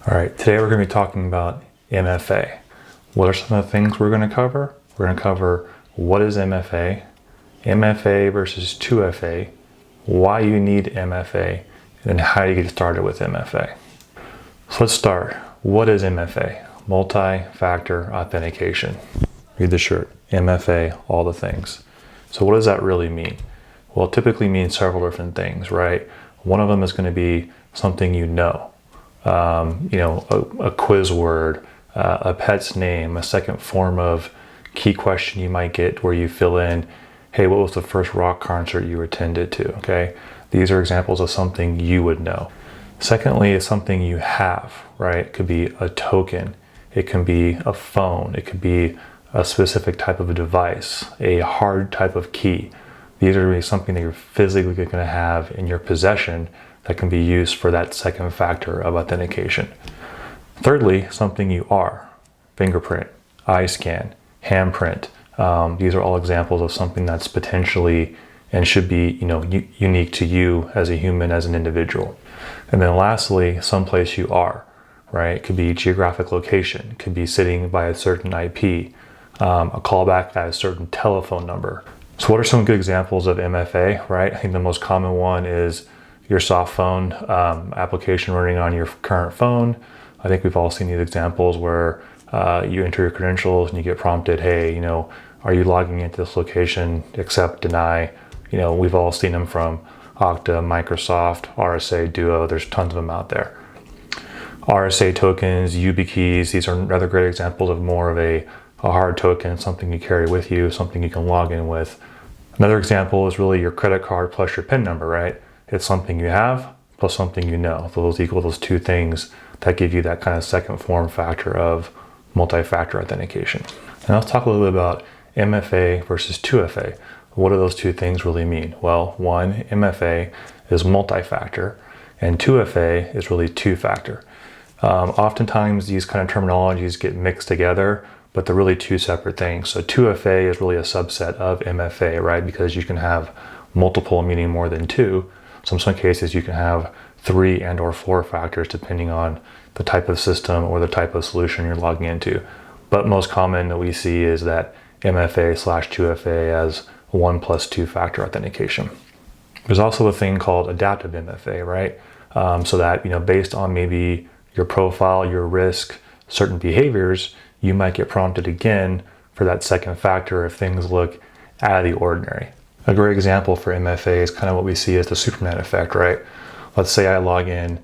All right, today we're going to be talking about MFA. What are some of the things we're going to cover? We're going to cover what is MFA, MFA versus 2FA, why you need MFA, and how you get started with MFA. So let's start. What is MFA? Multi-factor authentication. Read the shirt. MFA, all the things. So what does that really mean? Well, it typically means several different things, right? One of them is going to be something you know. A quiz word, a pet's name, a second form of key question you might get where you fill in, hey, what was the first rock concert you attended to? Okay, these are examples of something you would know. Secondly, is something you have, right? It could be a token, it can be a phone, it could be a specific type of a device, a hard type of key. These are really something that you're physically going to have in your possession that can be used for that second factor of authentication. Thirdly, something you are. Fingerprint, eye scan, handprint. These are all examples of something that's potentially and should be, unique to you as a human, as an individual. And then lastly, someplace you are, right? It could be geographic location, it could be sitting by a certain IP, a callback at a certain telephone number. So what are some good examples of MFA, right? I think the most common one is your soft phone application running on your current phone. I think we've all seen these examples where you enter your credentials and you get prompted, hey, are you logging into this location? Accept, deny. We've all seen them from Okta, Microsoft, RSA, Duo. There's tons of them out there. RSA tokens, YubiKeys, these are rather great examples of more of a hard token, something you carry with you, something you can log in with. Another example is really your credit card plus your PIN number, right? It's something you have plus something you know. So those equal those two things that give you that kind of second form factor of multi-factor authentication. Now let's talk a little bit about MFA versus 2FA. What do those two things really mean? Well, one, MFA is multi-factor and 2FA is really two-factor. Oftentimes these kind of terminologies get mixed together, but they're really two separate things. So 2FA is really a subset of MFA, right? Because you can have multiple, meaning more than two. So in some cases you can have 3 and or 4 factors depending on the type of system or the type of solution you're logging into. But most common that we see is that MFA/2FA as 1 plus 2 factor authentication. There's also a thing called adaptive MFA, right? So that, based on maybe your profile, your risk, certain behaviors, you might get prompted again for that second factor if things look out of the ordinary. A great example for MFA is kind of what we see as the Superman effect, right? Let's say I log in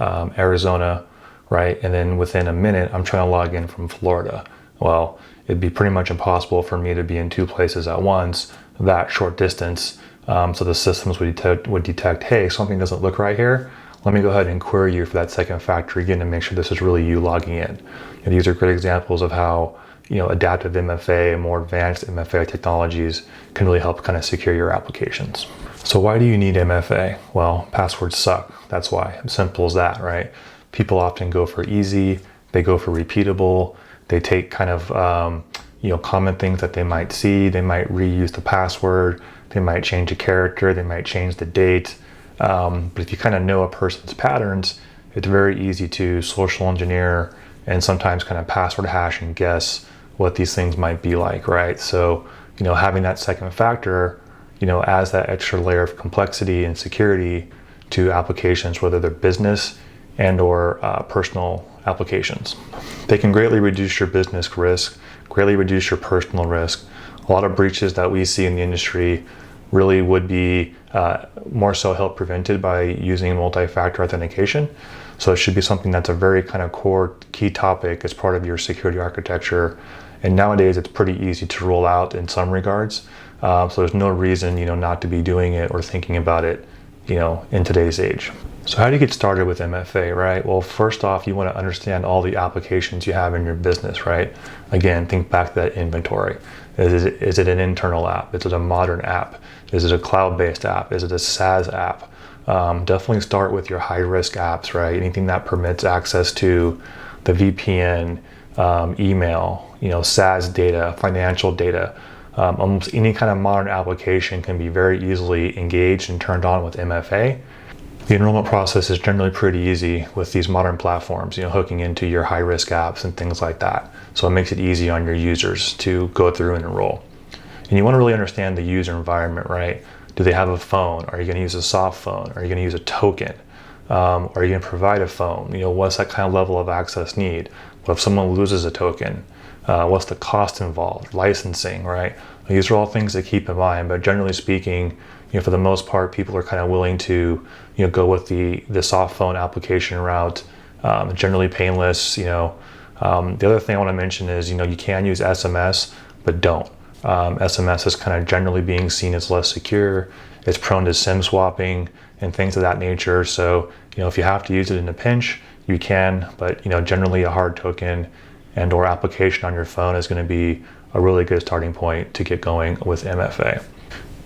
Arizona, right? And then within a minute, I'm trying to log in from Florida. Well, it'd be pretty much impossible for me to be in two places at once, that short distance. So the systems would detect, hey, something doesn't look right here. Let me go ahead and query you for that second factor again to make sure this is really you logging in. And these are great examples of how adaptive MFA and more advanced MFA technologies can really help kind of secure your applications. So why do you need MFA? Well, passwords suck. That's why. Simple as that, right? People often go for easy. They go for repeatable. They take kind of common things that they might see. They might reuse the password. They might change a character. They might change the date. But if you kind of know a person's patterns, it's very easy to social engineer and sometimes kind of password hash and guess what these things might be like, right? So, having that second factor, adds that extra layer of complexity and security to applications, whether they're business and or personal applications. They can greatly reduce your business risk, greatly reduce your personal risk. A lot of breaches that we see in the industry really would be more so help prevented by using multi-factor authentication. So it should be something that's a very kind of core key topic as part of your security architecture. And nowadays it's pretty easy to roll out in some regards. So there's no reason, not to be doing it or thinking about it, in today's age. So how do you get started with MFA, right? Well, first off, you want to understand all the applications you have in your business, right? Again, think back to that inventory. Is it an internal app? Is it a modern app? Is it a cloud-based app? Is it a SaaS app? Definitely start with your high-risk apps, right? Anything that permits access to the VPN, email, SaaS data, financial data. Almost any kind of modern application can be very easily engaged and turned on with MFA. The enrollment process is generally pretty easy with these modern platforms, hooking into your high-risk apps and things like that. So it makes it easy on your users to go through and enroll. And you want to really understand the user environment, right? Do they have a phone? Are you going to use a soft phone? Are you going to use a token? Are you going to provide a phone? What's that kind of level of access need? What if someone loses a token? What's the cost involved? Licensing, right? These are all things to keep in mind, but generally speaking, for the most part, people are kind of willing to, go with the soft phone application route, generally painless. The other thing I want to mention is, you can use SMS, but don't. SMS is kind of generally being seen as less secure. It's prone to SIM swapping and things of that nature. So, if you have to use it in a pinch, you can, but, generally a hard token and or application on your phone is going to be a really good starting point to get going with MFA.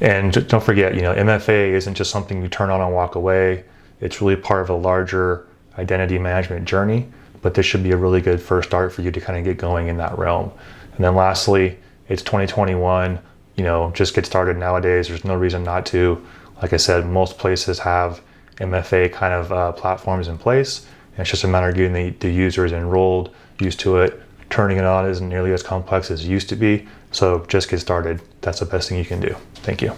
And don't forget, MFA isn't just something you turn on and walk away. It's really part of a larger identity management journey, but this should be a really good first start for you to kind of get going in that realm. And then lastly, it's 2021, just get started nowadays. There's no reason not to. Like I said, most places have MFA kind of platforms in place. And it's just a matter of getting the users enrolled, used to it. Turning it on isn't nearly as complex as it used to be. So just get started. That's the best thing you can do. Thank you.